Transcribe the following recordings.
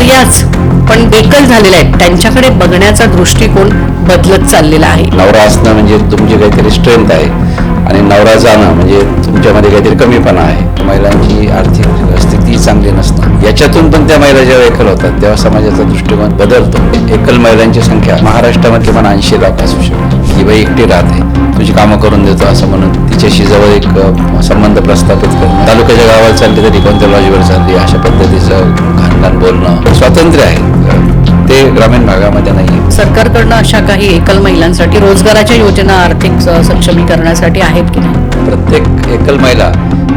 स्त्रियाच पण एकल झालेल्या आहेत त्यांच्याकडे बघण्याचा दृष्टिकोन बदलत चाललेला आहे. नवरा असणं म्हणजे तुमची काहीतरी स्ट्रेंथ आहे आणि नवरा जाणं म्हणजे तुमच्यामध्ये काहीतरी कमीपणा आहे. महिलांची आर्थिक स्थिती चांगली नसणं, याच्यातून पण त्या महिला जेव्हा एकल होतात तेव्हा समाजाचा दृष्टिकोन बदलतो. एकल महिलांची संख्या महाराष्ट्रामध्ये किमान 80 लाख असू शकते. ही बाई एकटी राहते, तुझी कामं करून देतो असं म्हणून तिच्याशी जवळ एक संबंध प्रस्थापित करणं, तालुक्याच्या गावाला चालली तरी कोणत्या लॉजवर चालली अशा पद्धतीचं घाणघाण बोलणं स्वातंत्र्य आहे, ते ग्रामीण भागामध्ये नाही. सरकारकडनं अशा काही एकल महिलांसाठी रोजगाराच्या योजना आर्थिक सक्षमीकरणासाठी आहेत की नाही? प्रत्येक एकल महिला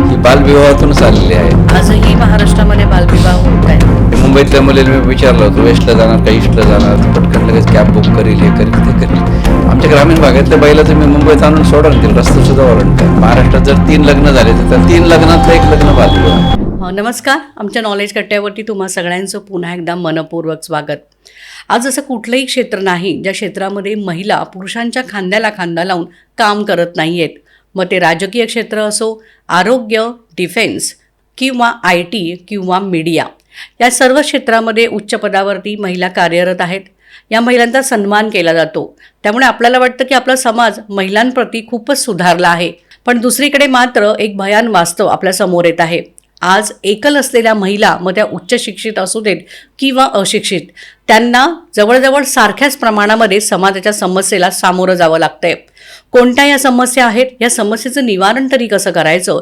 ही बालविवाहातूनच आलेली आहे. आजही महाराष्ट्रामध्ये बालविवाह होत आहे. मुंबईतल्या मुलीला मी विचारलं होतं वेस्टला जाणार का ईस्टला जाणार, पटकन लगेच कॅब बुक करील, हे करील ते करील. आमच्या ग्रामीण भागातल्या बाईला तुम्ही मुंबईत आणून सोडा ना, रस्ता सुद्धा ओरडतात. महाराष्ट्रात जर 3 लग्न झाले तर 3 लग्नातलं 1 लग्न बालविवाह. नमस्कार, आमच्या नॉलेज कट्ट्यावरती तुम्हा सगळ्यांचं पुन्हा एकदा मनपूर्वक स्वागत. आज असं कुठलंही क्षेत्र नाही ज्या क्षेत्रामध्ये महिला पुरुषांच्या खांद्याला खांदा लावून काम करत नाही आहेत. मग ते राजकीय क्षेत्र असो, आरोग्य, डिफेन्स किंवा IT किंवा मीडिया, या सर्व क्षेत्रामध्ये उच्च पदावरती महिला कार्यरत आहेत. या महिलांचा सन्मान केला जातो. त्यामुळे आपल्याला वाटतं की आपला समाज महिलांप्रती खूपच सुधारला आहे. पण दुसरीकडे मात्र एक भयान वास्तव आपल्या समोर येत आहे. आज एकल असलेल्या महिला, मग त्या उच्च शिक्षित असू देत किंवा अशिक्षित, त्यांना जवळजवळ सारख्याच प्रमाणामध्ये समाजाच्या समस्येला सामोरं जावं लागतंय. कोणत्या या समस्या आहेत, या समस्येचं निवारण तरी कसं करायचं,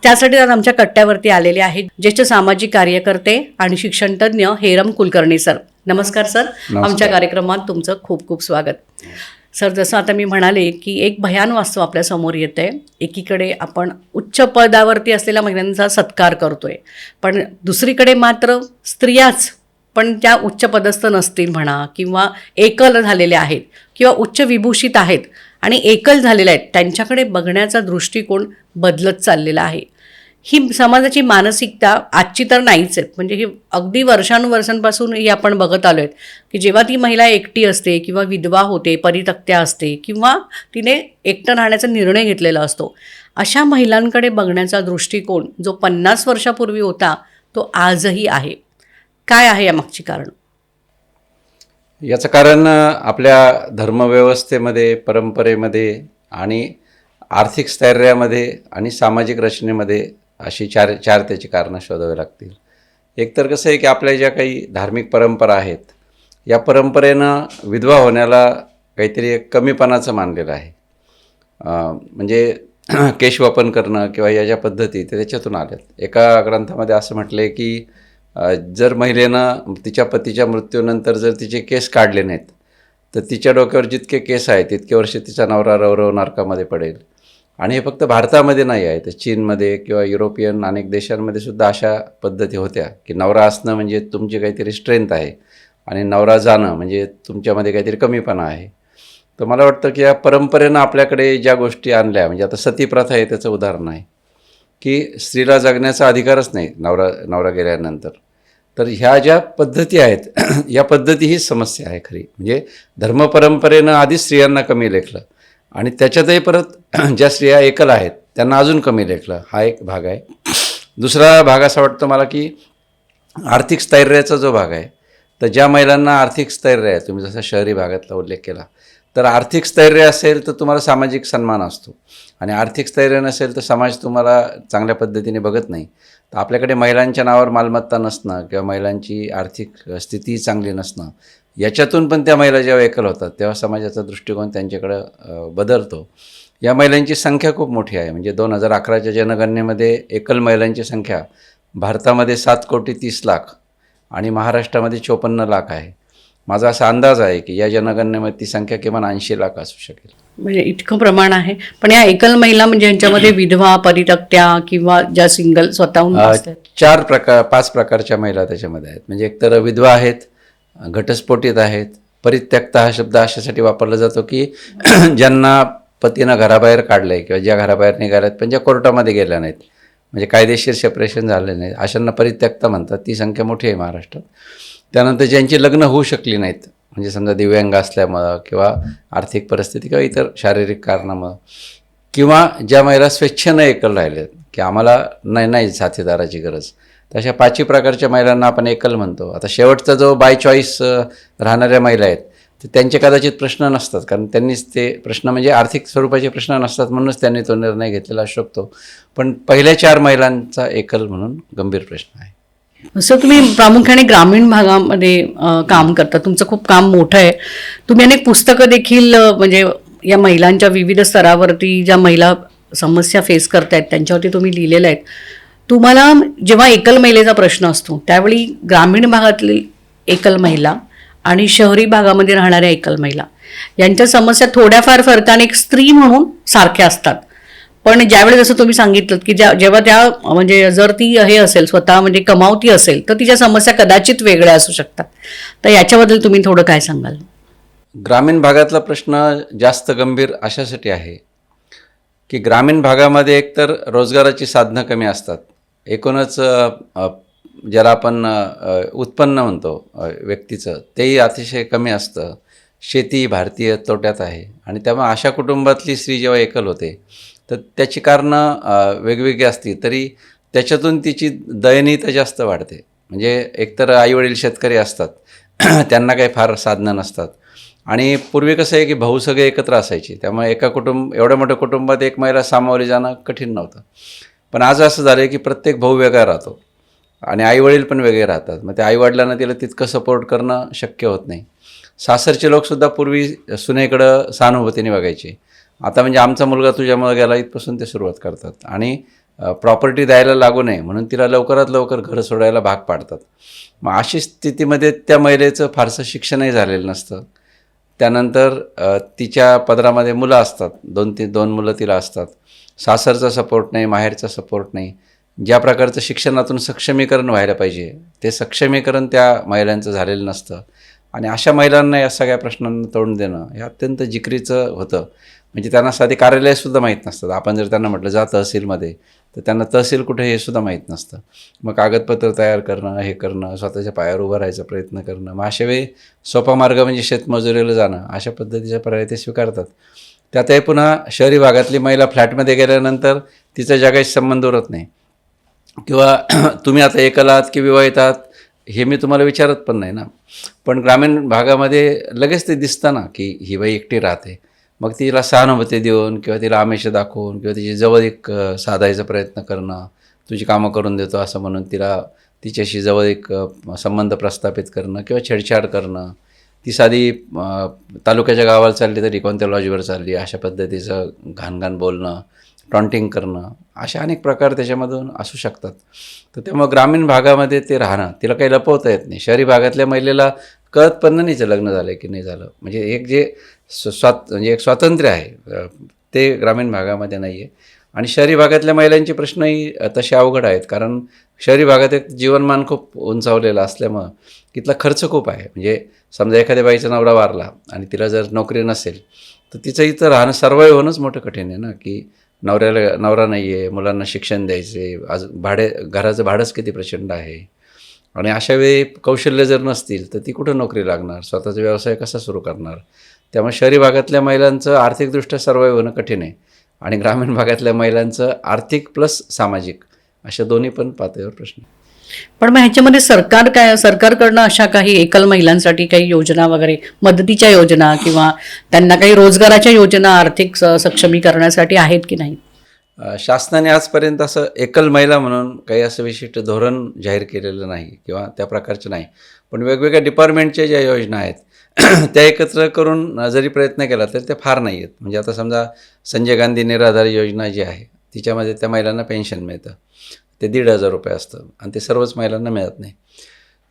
त्यासाठी आज आमच्या कट्ट्यावरती आलेले आहेत ज्येष्ठ सामाजिक कार्यकर्ते आणि शिक्षणतज्ञ हेरम कुलकर्णी सर. नमस्कार सर. आमच्या कार्यक्रमात तुमचं खूप खूप स्वागत. सर, जसं आता मी म्हणाले की एक भयान वास्तव आपल्यासमोर येतं आहे. एकीकडे आपण उच्च पदावरती असलेल्या महिलांचा सत्कार करतोय, पण दुसरीकडे मात्र स्त्रियाच पण त्या उच्च पदस्थ नसतील म्हणा, किंवा एकल झालेल्या आहेत किंवा उच्च विभूषित आहेत आणि एकल झालेल्या आहेत त्यांच्याकडे बघण्याचा दृष्टिकोन बदलत चाललेला आहे. ही समाजाची मानसिकता आजची तर नाहीच आहे. म्हणजे ही अगदी वर्षानुवर्षांपासून ही आपण बघत आलो आहेत की जेव्हा ती महिला एकटी असते किंवा विधवा होते, परित्यक्त्या असते किंवा तिने एकटं राहण्याचा निर्णय घेतलेला असतो, अशा महिलांकडे बघण्याचा दृष्टिकोन जो 50 वर्षापूर्वी होता तो आजही आहे. काय आहे यामागची कारण? याचं कारण आपल्या धर्मव्यवस्थेमध्ये, परंपरेमध्ये आणि आर्थिक स्थैर्यामध्ये आणि सामाजिक रचनेमध्ये अशी चार त्याची कारणं शोधावी लागतील. एकतर कसं आहे की आपल्या ज्या काही धार्मिक परंपरा आहेत, या परंपरेनं विधवा होण्याला काहीतरी एक कमीपणाचं मानलेलं आहे. म्हणजे केशवपन करणं किंवा या ज्या पद्धती त्याच्यातून आल्यात. एका ग्रंथामध्ये असं म्हटलं आहे की जर महिलेनं तिच्या पतीच्या मृत्यूनंतर जर तिचे केस काढले नाहीत तर तिच्या डोक्यावर जितके केस आहेत तितके वर्ष तिचा नवरा रवरव नरकामध्ये पडेल. आणि हे फक्त भारतामध्ये नाही आहे, तर चीनमध्ये किंवा युरोपियन अनेक देशांमध्ये सुद्धा अशा पद्धती होत्या की नवरा असणं म्हणजे तुमची काहीतरी स्ट्रेंथ आहे आणि नवरा जाणं म्हणजे तुमच्यामध्ये काहीतरी कमीपणा आहे. तर मला वाटतं की या परंपरेनं आपल्याकडे ज्या गोष्टी आणल्या, म्हणजे आता सती प्रथा आहे त्याचं उदाहरण आहे की स्त्रीला जगण्याचा अधिकारच नाही नवरा गेल्यानंतर. तर ह्या ज्या पद्धती आहेत या पद्धती ही समस्या आहे खरी. म्हणजे धर्मपरंपरेनं आधीच स्त्रियांना कमी लेखलं आणि त्याच्यातही परत ज्या स्त्रिया एकल आहेत त्यांना अजून कमी लेखलं. हा एक भाग आहे. दुसरा भाग असा वाटतो मला की आर्थिक स्थैर्याचा जो भाग आहे, तर ज्या महिलांना आर्थिक स्थैर्य आहे, तुम्ही जसा शहरी भागातला उल्लेख केला, तर आर्थिक स्थैर्य असेल तर तुम्हाला सामाजिक सन्मान असतो आणि आर्थिक स्थैर्य नसेल तर समाज तुम्हाला चांगल्या पद्धतीने बघत नाही. तर आपल्याकडे महिलांच्या नावावर मालमत्ता नसणं किंवा महिलांची आर्थिक स्थिती चांगली नसणं, याच्यातून पण त्या महिला जेव्हा एकल होतात तेव्हा समाजाचा दृष्टिकोन त्यांच्याकडं बदलतो. या महिलांची संख्या खूप मोठी आहे. म्हणजे 2011च्या जनगणनेमध्ये एकल महिलांची संख्या भारतामध्ये 7,30,00,000 आणि महाराष्ट्रामध्ये 54 लाख आहे. माझा असा अंदाज आहे की या जनगणनेमध्ये ती संख्या किमान 80 लाख असू शकेल. म्हणजे इतकं प्रमाण आहे. पण या एकल महिला म्हणजे यांच्यामध्ये विधवा, परित्यक्त्या किंवा ज्या सिंगल स्वतःहून 5 प्रकारच्या महिला त्याच्यामध्ये आहेत. म्हणजे एकतर विधवा आहेत, घटस्फोटित आहेत. परित्यक्ता हा शब्द अशासाठी वापरला जातो की ज्यांना पतीनं घराबाहेर काढलं आहे किंवा ज्या घराबाहेर निघाल्यात पण ज्या कोर्टामध्ये गेल्या नाहीत, म्हणजे कायदेशीर सेपरेशन झालं नाही, अशांना परित्यक्ता म्हणतात. ती संख्या मोठी आहे महाराष्ट्रात. त्यानंतर ज्यांची लग्न होऊ शकली नाहीत, म्हणजे समजा दिव्यांग असल्यामुळं किंवा आर्थिक परिस्थिती किंवा इतर शारीरिक कारणामुळं, किंवा ज्या महिला स्वेच्छेनं एकल राहिल्यात की आम्हाला नाही साथीदाराची गरज, तशा 5ही प्रकारच्या महिलांना आपण एकल म्हणतो. आता शेवटचा जो बाय चॉईस राहणाऱ्या महिला आहेत तर त्यांचे कदाचित प्रश्न नसतात, कारण त्यांनीच ते प्रश्न म्हणजे आर्थिक स्वरूपाचे प्रश्न नसतात म्हणूनच त्यांनी तो निर्णय घेतलेला असू शकतो. पण पहिल्या 4 महिलांचा एकल म्हणून गंभीर प्रश्न आहे. सर, तुम्ही प्रामुख्याने ग्रामीण भागामध्ये काम करता, तुमचं खूप काम मोठं आहे. तुम्ही अनेक पुस्तकं देखील म्हणजे या महिलांच्या विविध स्तरावरती ज्या महिला समस्या फेस करतायत त्यांच्यावरती तुम्ही लिहिलेलं आहेत. तुम्हाला जेव्हा एकल महिलेचा प्रश्न असतो त्यावेळी ग्रामीण भागातली एकल महिला आणि शहरी भागामध्ये राहणाऱ्या एकल महिला यांच्या समस्या थोड्याफार फरकाने एक स्त्री म्हणून सारख्या असतात. पण ज्यावेळेस जसं तुम्ही सांगितलं की जेव्हा त्या म्हणजे जर ती हे असेल स्वतः म्हणजे कमावती असेल तर तिच्या समस्या कदाचित वेगळ्या असू शकतात. तर याच्याबद्दल तुम्ही थोडं काय सांगाल? ग्रामीण भागातला प्रश्न जास्त गंभीर अशासाठी आहे की ग्रामीण भागामध्ये एकतर रोजगाराची साधनं कमी असतात. एकूणच ज्याला आपण उत्पन्न म्हणतो व्यक्तीचं तेही अतिशय कमी असतं. शेती भारतीय तोट्यात आहे आणि त्यामुळे अशा कुटुंबातली स्त्री जेव्हा एकल होते तर त्याची कारणं वेगवेगळी असती तरी त्याच्यातून तिची दयनीयता जास्त वाढते. म्हणजे एकतर आईवडील शेतकरी असतात त्यांना काही फार साधनं नसतात आणि पूर्वी कसं आहे की भाऊ सगळे एकत्र असायचे, त्यामुळे एवढ्या मोठ्या कुटुंबात एक महिला सामावली जाणं कठीण नव्हतं. पण आज असं झालं आहे की प्रत्येक भाऊ वेगळा राहतो आणि आईवडील पण वेगळे राहतात. मग त्या आईवडिलांना तिला तितकं सपोर्ट करणं शक्य होत नाही. सासरचे लोकसुद्धा पूर्वी सुनेकडं सहानुभूतीने बघायचे, आता म्हणजे आमचा मुलगा तुझ्यामुळे गेला इथपासून ते सुरुवात करतात आणि प्रॉपर्टी द्यायला लागू नये म्हणून तिला लवकरात लवकर घरं सोडायला भाग पाडतात. मग अशी स्थितीमध्ये त्या महिलेचं फारसं शिक्षणही झालेलं नसतं. त्यानंतर तिच्या पदरामध्ये मुलं असतात, 2 मुलं तिला असतात. सासरचा सपोर्ट नाही, माहेरचा सपोर्ट नाही. ज्या प्रकारचं शिक्षणातून सक्षमीकरण व्हायला पाहिजे ते सक्षमीकरण त्या महिलांचं झालेलं नसतं आणि अशा महिलांना या सगळ्या प्रश्नांना तोंड देणं हे अत्यंत जिकरीचं होतं. म्हणजे त्यांना साधी कार्यालयसुद्धा माहीत नसतात. आपण जर त्यांना म्हटलं जा तहसीलमध्ये तर त्यांना तहसील कुठे हे सुद्धा माहीत नसतं. मग कागदपत्र तयार करणं, हे करणं, स्वतःच्या पायावर उभं राहायचा प्रयत्न करणं, मग अशा वेळी सोपा मार्ग म्हणजे शेतमजुरीला जाणं, अशा पद्धतीच्या पर्याय ते स्वीकारतात. त्यातही पुन्हा शहरी भागातली महिला फ्लॅटमध्ये गेल्यानंतर तिचा जगाशी संबंध उरत नाही किंवा तुम्ही आता एकल आहात की विवाहित आहात हे मी तुम्हाला विचारत पण नाही ना. पण ग्रामीण भागामध्ये लगेच ते दिसतं ना की ही बाई एकटी राहते. मग तिला सहानुभूती देऊन किंवा तिला आमिष दाखवून किंवा तिची जवळीक साधायचा प्रयत्न करणं, तुझी कामं करून देतो असं म्हणून तिच्याशी जवळीक संबंध प्रस्थापित करणं किंवा छेडछाड करणं. ती साधी तालुक्याच्या गावाला चालली तरी कोणत्या लॉजवर चालली अशा पद्धतीचं घाणघाण बोलणं, टॉन्टिंग करणं, अशा अनेक प्रकार त्याच्यामधून असू शकतात. तर त्यामुळे ग्रामीण भागामध्ये ते राहणं तिला काही लपवता येत नाही. शहरी भागातल्या महिलेला कळत पण नाही झालं झालं की नाही झालं. म्हणजे एक जे म्हणजे एक स्वातंत्र्य आहे ते ग्रामीण भागामध्ये नाही आहे. आणि शहरी भागातल्या महिलांचे प्रश्नही तसे अवघड आहेत, कारण शहरी भागात एक जीवनमान खूप उंचावलेलं असल्यामुळं तिथला खर्च खूप आहे. म्हणजे समजा एखाद्या बाईचा नवरा वारला आणि तिला जर नोकरी नसेल तर तिचं इथं राहणं सर्वाईव्ह होणंच मोठं कठीण आहे ना, की नवरा नाही आहे, मुलांना शिक्षण द्यायचे, आज घराचं भाडंच किती प्रचंड आहे. आणि अशा वेळी कौशल्य जर नसतील तर ती कुठं नोकरी लागणार, स्वतःचा व्यवसाय कसा सुरू करणार. त्यामुळे शहरी भागातल्या महिलांचं आर्थिकदृष्ट्या सर्वाईव्ह होणं कठीण आहे आणि ग्रामीण भागातल्या महिलांचं आर्थिक प्लस सामाजिक अशा दोन्ही पण पातळीवर प्रश्न. पण मग ह्याच्यामध्ये सरकारकडनं अशा काही एकल महिलांसाठी काही योजना वगैरे, मदतीच्या योजना किंवा त्यांना काही रोजगाराच्या योजना आर्थिक सक्षमीकरणासाठी आहेत की नाही? शासनाने आजपर्यंत असं एकल महिला म्हणून काही असं विशिष्ट धोरण जाहीर केलेलं नाही किंवा त्या प्रकारचं नाही. पण वेगवेगळ्या डिपार्टमेंटच्या ज्या योजना आहेत त्या एकत्र करून जरी प्रयत्न केला तरी ते फार नाही आहेत. म्हणजे आता समजा संजय गांधी निराधार योजना जी आहे तिच्यामध्ये त्या महिलांना पेन्शन मिळतं, ते 1,500 रुपये असतं आणि ते सर्वच महिलांना मिळत नाही.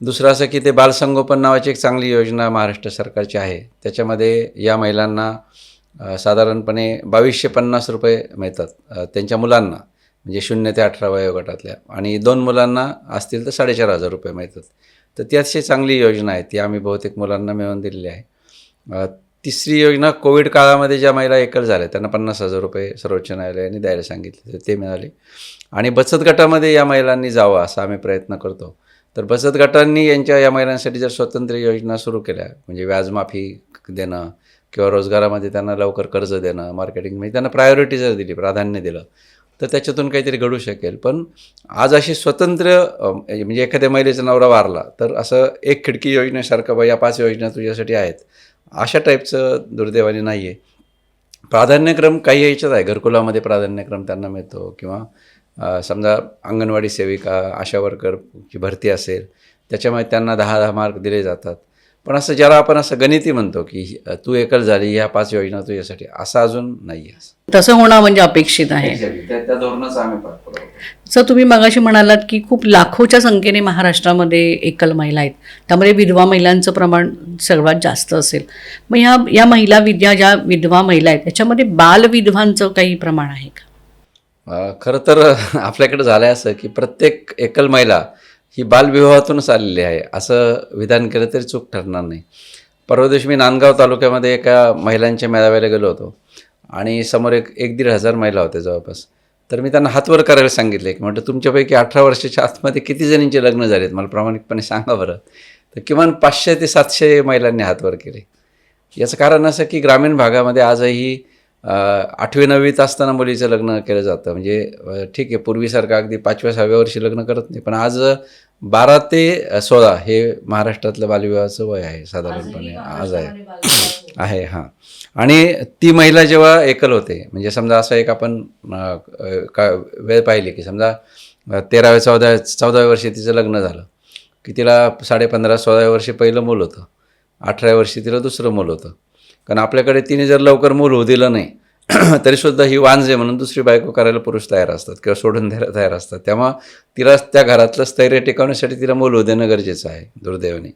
दुसरं असं की ते बालसंगोपन नावाची एक चांगली योजना महाराष्ट्र सरकारची आहे, त्याच्यामध्ये या महिलांना साधारणपणे 2,250 रुपये मिळतात त्यांच्या मुलांना, म्हणजे 0 ते 18 वयोगटातल्या, आणि 2 मुलांना असतील तर 4,500 रुपये मिळतात. तर ती अतिशय चांगली योजना आहे, ती आम्ही बहुतेक मुलांना मिळवून दिलेली आहे. तिसरी योजना कोविड काळामध्ये ज्या महिला एकल झाल्या त्यांना 50,000 रुपये सर्वोच्च न्यायालयाने द्यायला सांगितले तर ते मिळाले. आणि बचत गटामध्ये या महिलांनी जावं असा आम्ही प्रयत्न करतो. तर बचत गटांनी या महिलांसाठी जर स्वतंत्र योजना सुरू केल्या, म्हणजे व्याजमाफी देणं किंवा रोजगारामध्ये त्यांना लवकर कर्ज देणं, मार्केटिंग, म्हणजे त्यांना प्रायोरिटी जर दिली, प्राधान्य दिलं तर त्याच्यातून काहीतरी घडू शकेल. पण आज अशी स्वतंत्र म्हणजे एखाद्या महिलेचा नवरा वारला तर असं एक खिडकी योजनेसारखं बा या 5 योजना तुझ्यासाठी आहेत अशा टाईपचं दुर्दैवाने नाही आहे. प्राधान्यक्रम काही याच्यात आहे. घरकुलामध्ये प्राधान्यक्रम त्यांना मिळतो किंवा समजा अंगणवाडी सेविका, आशा वर्करची भरती असेल त्याच्यामुळे त्यांना 10-10 मार्क दिले जातात. पण असं ज्याला आपण असं गणिती म्हणतो की तू एकल झाली ह्या 5 योजना तुझ्यासाठी असं अजून नाही आहे. तसं होणं म्हणजे अपेक्षित आहे. त्या धोरणाचं आम्ही पाठपुरावा करतो. सर, तुम्ही मगाशी म्हणालात की खूप लाखोच्या संख्येने महाराष्ट्रामध्ये एकल महिला आहेत, त्यामध्ये विधवा महिलांचं प्रमाण सर्वात जास्त असेल. मग या महिला ज्या विधवा महिला आहेत त्याच्यामध्ये बालविधवांचं काही प्रमाण आहे का? खरं तर आपल्याकडे झालं आहे असं की प्रत्येक एकल महिला ही बालविवाहातूनच आलेली आहे असं विधान केलं तरी चूक ठरणार नाही. परवा दिवशी मी नांदगाव तालुक्यामध्ये एका महिलांच्या मेळाव्याला गेलो होतो आणि समोर 1-1.5 हजार महिला होत्या जवळपास. तर मी त्यांना हातवर करायला सांगितले की म्हटलं तुमच्यापैकी 18 वर्षाच्या आतमध्ये किती जणींचे लग्न झालेत मला प्रामाणिकपणे सांगा बरं. तर किमान 500 ते 700 महिलांनी हातवर केले. याचं कारण असं की ग्रामीण भागामध्ये आजही 8वी-9वीत असताना मुलीचं लग्न केलं जातं. म्हणजे ठीक आहे, पूर्वीसारखं अगदी 5व्या-6व्या वर्षी लग्न करत नाही, पण आज 12 ते 16 हे महाराष्ट्रातलं बालविवाहाचं वय आहे साधारणपणे. आज आहे हां. आणि ती महिला जेव्हा एकल होते म्हणजे समजा असं एक आपण वेळ पाहिली की समजा 13व्या-14व्या वर्षी तिचं लग्न झालं की तिला 15.5-16व्या वर्षी पहिलं मूल होतं, 18व्या वर्षी तिला दुसरं मूल होतं. कारण आपल्याकडे तिने जर लवकर मूल होऊ दिलं नाही तरीसुद्धा ही वांझे म्हणून दुसरी बायको करायला पुरुष तयार असतात किंवा सोडून द्यायला तयार असतात. त्यामुळं तिला त्या घरातलं स्थैर्य टिकवण्यासाठी तिला मूल होऊ देणं गरजेचं आहे दुर्दैवाने.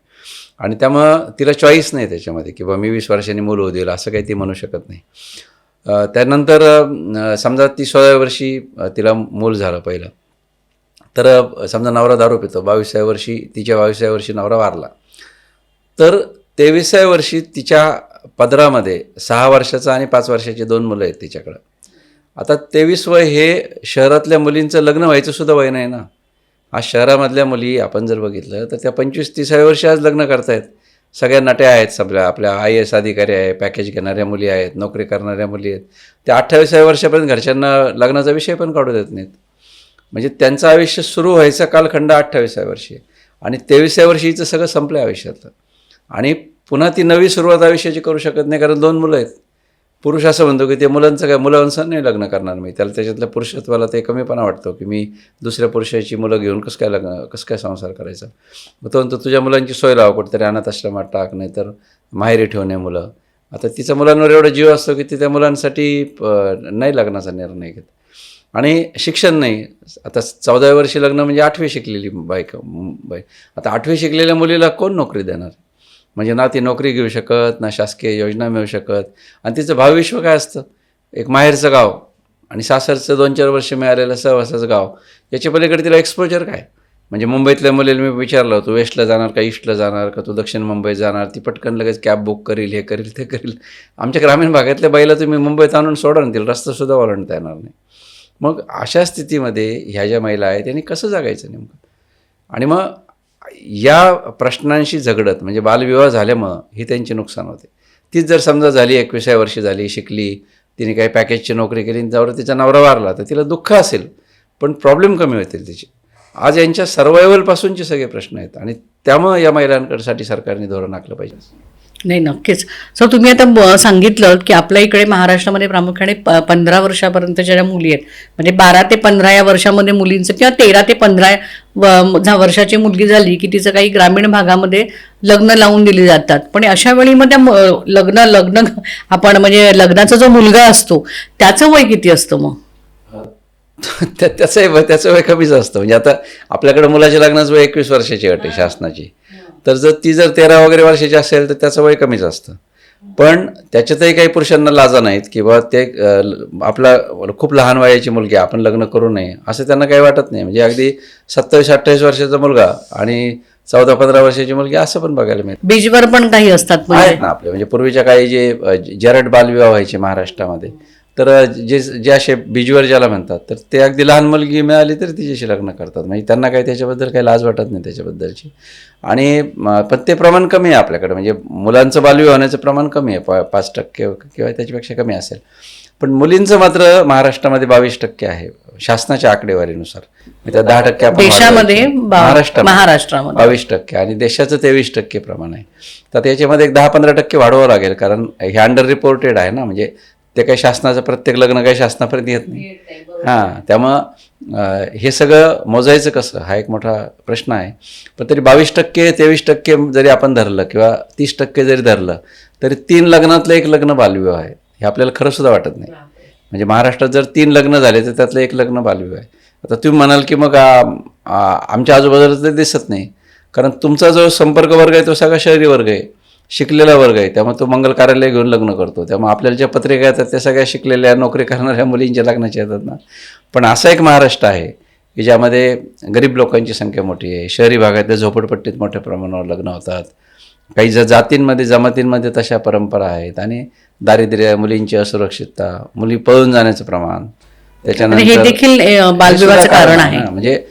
आणि त्यामुळं तिला चॉईस नाही त्याच्यामध्ये की बा मी 20 वर्षांनी मूल होऊ देईल असं काही ती म्हणू शकत नाही. त्यानंतर समजा ती 16व्या वर्षी तिला मूल झालं पहिलं, तर समजा नवरा दारू पितो, 22व्या वर्षी तिच्या 22व्या वर्षी नवरा वारला, तर 23व्या वर्षी तिच्या पदरामध्ये 6 वर्षाचं आणि 5 वर्षाची 2 मुलं आहेत तिच्याकडं. आता 23 वय हे शहरातल्या मुलींचं लग्न व्हायचं सुद्धा वय नाही ना. आज शहरामधल्या मुली आपण जर बघितलं तर त्या 25-30व्या वर्षी आज लग्न करतायत. सगळ्या नट्या आहेत, सगळ्या आपल्या IAS अधिकारी आहे, पॅकेज घेणाऱ्या मुली आहेत, नोकरी करणाऱ्या मुली आहेत. त्या 28व्या वर्षापर्यंत घरच्यांना लग्नाचा विषय पण काढू देत नाहीत. म्हणजे त्यांचं आयुष्य सुरू व्हायचा कालखंड 28व्या वर्षी आणि 23व्या वर्षीचं सगळं संपलं आयुष्यातलं. आणि पुन्हा ती नवी सुरुवात आयुष्याची करू शकत नाही कारण 2 मुलं आहेत. पुरुष असं म्हणतो की ते मुलांचं काय, मुलांचं नाही लग्न करणार मी, त्याला त्याच्यातल्या पुरुषत्वाला ते कमीपणा वाटतो की मी दुसऱ्या पुरुषाची मुलं घेऊन कसं काय संसार करायचा. मग तो म्हणतो तुझ्या मुलांची सोय लावा, कुठेतरी अनाथ आश्रमात टाक, नाही तर माहेरी ठेवणे मुलं. आता तिचा मुलांवर एवढा जीव असतो की ती त्या मुलांसाठी नाही लग्नाचा निर्णय घेत. आणि शिक्षण नाही. आता 14व्या वर्षी लग्न म्हणजे 8वी शिकलेली बाई. आता 8वी शिकलेल्या मुलीला कोण नोकरी देणार? म्हणजे ना ती नोकरी घेऊ शकत, ना शासकीय योजना मिळू शकत. आणि तिचं भावविश्व काय असतं, एक माहेरचं गाव आणि सासरचं 2-4 वर्ष मिळालेलं सहवासाचं गाव, याच्या पलीकडे तिला एक्सपोजर काय? म्हणजे मुंबईतल्या मुलीला मी विचारलं, तू वेस्टला जाणार का ईस्टला जाणार का तू दक्षिण मुंबईत जाणार, ती पटकन लगेच कॅब बुक करील, हे करील ते करील. आमच्या ग्रामीण भागातल्या बाईला तुम्ही मुंबईत आणून सोडा ना, तिला रस्तासुद्धा ओलांडता येणार नाही. मग अशा स्थितीमध्ये ह्या ज्या महिला आहेत त्यांनी कसं जगायचं नेमकं? आणि मग या प्रश्नांशी झगडत म्हणजे बालविवाह झाल्यामुळं ही त्यांची नुकसान होते. तीच जर समजा झाली 21व्या वर्षी झाली, शिकली, तिने काही पॅकेजची नोकरी केली, त्यावर तिचा नवरा वारला, तर तिला दुःख असेल पण प्रॉब्लेम कमी होतील तिचे. आज यांच्या सर्वायवलपासूनचे सगळे प्रश्न आहेत आणि त्यामुळं या महिलांकडसाठी सरकारने धोरण आखलं पाहिजे. नाही, नक्कीच. सो तुम्ही आता सांगितलं की आपल्या इकडे महाराष्ट्रामध्ये प्रामुख्याने 15 वर्षापर्यंतच्या ज्या मुली आहेत, म्हणजे 12 ते 15 या वर्षामध्ये मुलींचं किंवा 13 ते 15 वर्षाची मुलगी झाली की तिचं काही ग्रामीण भागामध्ये लग्न लावून दिली जातात. पण अशा वेळी मग त्या लग्न आपण म्हणजे लग्नाचा जो मुलगा असतो त्याचं वय किती असतं? मग त्याचं वय कमीच असतं. म्हणजे आता आपल्याकडे मुलाच्या लग्नाचं वय 21 वर्षाची अट आहे शासनाची. तर ती जर 13 वगैरे वर्षाची असेल तर त्याचं वय कमीच असतं. पण त्याच्यातही काही पुरुषांना लाजा नाहीत की बा ते आपला खूप लहान वयाची मुलगी आपण लग्न करू नये असं त्यांना काही वाटत नाही. म्हणजे अगदी 27-28 वर्षाचा मुलगा आणि 14-15 वर्षाची मुलगी असं पण बघायला मिळतं. बीजवर पण काही असतात आहेत ना आपले. म्हणजे पूर्वीच्या काही जे जरड बालविवाह व्हायचे महाराष्ट्रामध्ये, तर जे असे बीजवर ज्याला म्हणतात, तर ते अगदी लहान मुलगी मिळाली तरी तिच्याशी लग्न करतात. म्हणजे त्यांना काही त्याच्याबद्दल काही लाज वाटत नाही त्याच्याबद्दलची. आणि पण ते प्रमाण कमी आहे आपल्याकडे. म्हणजे मुलांचं बालविवाह होण्याचं प्रमाण कमी आहे, 5% किंवा त्याच्यापेक्षा कमी असेल. पण मुलींचं मात्र महाराष्ट्रामध्ये 22% आहे शासनाच्या आकडेवारीनुसार. त्या 10% आपण देशामध्ये वाढवायचे. महाराष्ट्रामध्ये 22% आणि देशाचं 23% प्रमाण आहे. तर याच्यामध्ये एक 10-15% वाढवावं लागेल, कारण हे अंडर रिपोर्टेड आहे ना, म्हणजे ते काही शासनाचं प्रत्येक लग्न काही शासनापर्यंत येत नाही. हां, त्यामुळं हे सगळं मोजायचं कसं हा एक मोठा प्रश्न आहे. पण तरी 22% 23% जरी आपण धरलं किंवा 30% जरी धरलं तरी 3 लग्नातलं 1 लग्न बालविवाह आहे. हे आपल्याला खरंसुद्धा वाटत नाही. म्हणजे महाराष्ट्रात जर 3 लग्न झाले तर त्यातलं 1 लग्न बालविवाह आहे. आता तुम्ही म्हणाल की मग आमच्या आजूबाजूला ते दिसत नाही, कारण तुमचा जो संपर्क वर्ग आहे तो सगळा शहरी वर्ग आहे, शिकलेला वर्ग आहे. त्यामुळे तो मंगल कार्यालय घेऊन लग्न करतो. त्यामुळे आपल्याला ज्या पत्रिका येतात त्या सगळ्या शिकलेल्या नोकरी करणाऱ्या मुलींच्या लग्नाच्या येतात ना. पण असा एक महाराष्ट्र आहे की ज्यामध्ये गरीब लोकांची संख्या मोठी आहे. शहरी भागातल्या झोपडपट्टीत मोठ्या प्रमाणावर लग्न होतात. काही जातींमध्ये जमातींमध्ये तशा परंपरा आहेत. आणि दारिद्र्य, मुलींची असुरक्षितता, मुली पळून जाण्याचं प्रमाण, हे देखील बालविवाहाचं कारण आहे. म्हणजे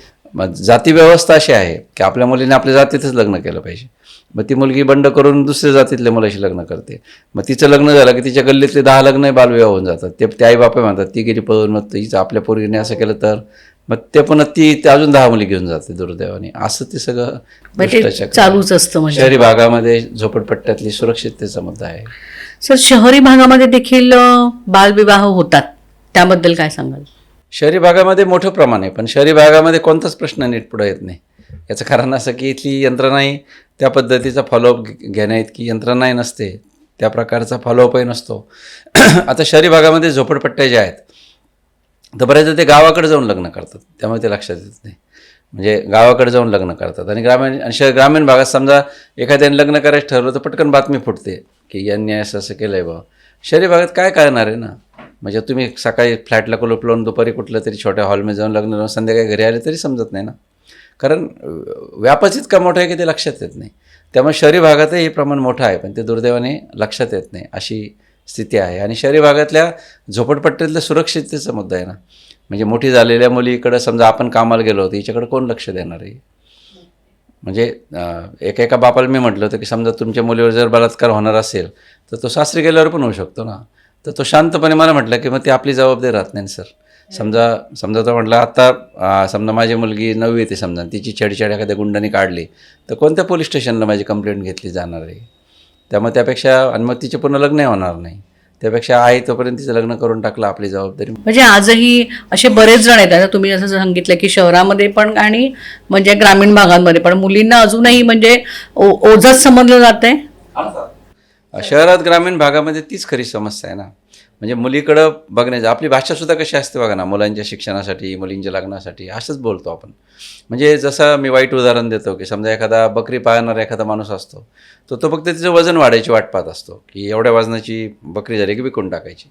जाती व्यवस्था अशी आहे की आपल्या मुलीने आपल्या जातीतच लग्न केलं पाहिजे. मग ती मुलगी बंड करून दुसऱ्या जातीतल्या मुलाशी लग्न करते. मग तिचं लग्न झालं की तिच्या गल्लीतले 10 लग्न बालविवाह होऊन जातात. ते आई बापा म्हणतात ती गेली पळून, मग तिचं आपल्या पोरीने असं केलं तर मग ते पुन्हा ती अजून 10 मुली घेऊन जाते दुर्दैवाने. असं ते सगळं चालूच असतं. म्हणजे शहरी भागामध्ये झोपडपट्ट्यातली सुरक्षिततेचा मुद्दा आहे. सर, शहरी भागामध्ये देखील बालविवाह होतात, त्याबद्दल काय सांगाल? शहरी भागामध्ये मोठं प्रमाण आहे, पण शहरी भागामध्ये कोणताच प्रश्न नीट पुढे येत नाही. याचं कारण असं की इथली यंत्रणाही त्या पद्धतीचा फॉलोअप घेण्या इतकी यंत्रणाही नसते, त्या प्रकारचा फॉलोअपही नसतो. आता शहरी भागामध्ये झोपडपट्ट्या ज्या आहेत तर बऱ्याचदा ते गावाकडे जाऊन लग्न करतात, त्यामुळे ते लक्षात येत नाही. म्हणजे गावाकडे जाऊन लग्न करतात आणि ग्रामीण भागात समजा एखाद्याने लग्न करायचं ठरवलं तर पटकन बातमी फुटते की यांनी असं असं केलं आहे बा. शहरी भागात काय करणार आहे ना. म्हणजे तुम्ही सकाळी फ्लॅटला कुलूप लावून दुपारी कुठलं तरी छोट्या हॉलमध्ये जाऊन लग्न लावून संध्याकाळी घरी आले तरी समजत नाही ना, कारण व्यापच इतका मोठा आहे की ते लक्षात येत नाही. त्यामुळे शहरी भागातही हे प्रमाण मोठं आहे, पण ते दुर्दैवाने लक्षात येत नाही अशी स्थिती आहे. आणि शहरी भागातल्या झोपडपट्ट्यातल्या सुरक्षिततेचा मुद्दा आहे ना. म्हणजे मोठी झालेल्या मुलीकडं समजा आपण कामाला गेलो होतो, हिच्याकडे कोण लक्ष देणार आहे. म्हणजे एका बापाला मी म्हटलं होतं की समजा तुमच्या मुलीवर जर बलात्कार होणार असेल तर तो सासरी गेल्यावर पण होऊ शकतो ना. तर तो शांतपणे मला म्हटलं की मग ती आपली जबाबदारी राहत नाही सर. समजा तो म्हटलं आता समजा माझी मुलगी 9वी येते समजा, तिची छेडछाड एखाद्या गुंडाने काढली तर कोणत्या पोलीस स्टेशनला माझी कंप्लेंट घेतली जाणार आहे. त्यामुळे त्यापेक्षा आणि मग तिचे पुन्हा लग्नही होणार नाही. त्यापेक्षा आहे तोपर्यंत तिचं लग्न करून टाकलं आपली जबाबदारी. म्हणजे आजही असे बरेच जण आहेत. आता तुम्ही जसं सांगितलं की शहरामध्ये पण आणि म्हणजे ग्रामीण भागांमध्ये पण मुलींना अजूनही म्हणजे ओझंच समजलं जातंय. शहरात ग्रामीण भागामध्ये तीच खरी समस्या आहे ना. म्हणजे मुलीकडं बघण्याचं, आपली भाषासुद्धा कशी असते बघा ना, मुलांच्या शिक्षणासाठी, मुलींच्या लग्नासाठी असंच बोलतो आपण. म्हणजे जसं मी वाईट उदाहरण देतो की समजा एखादा बकरी पाळणारा एखादा माणूस असतो, तो फक्त तिचं वजन वाढायची वाट पाहत असतो की एवढ्या वजनाची बकरी झाली की विकून टाकायची.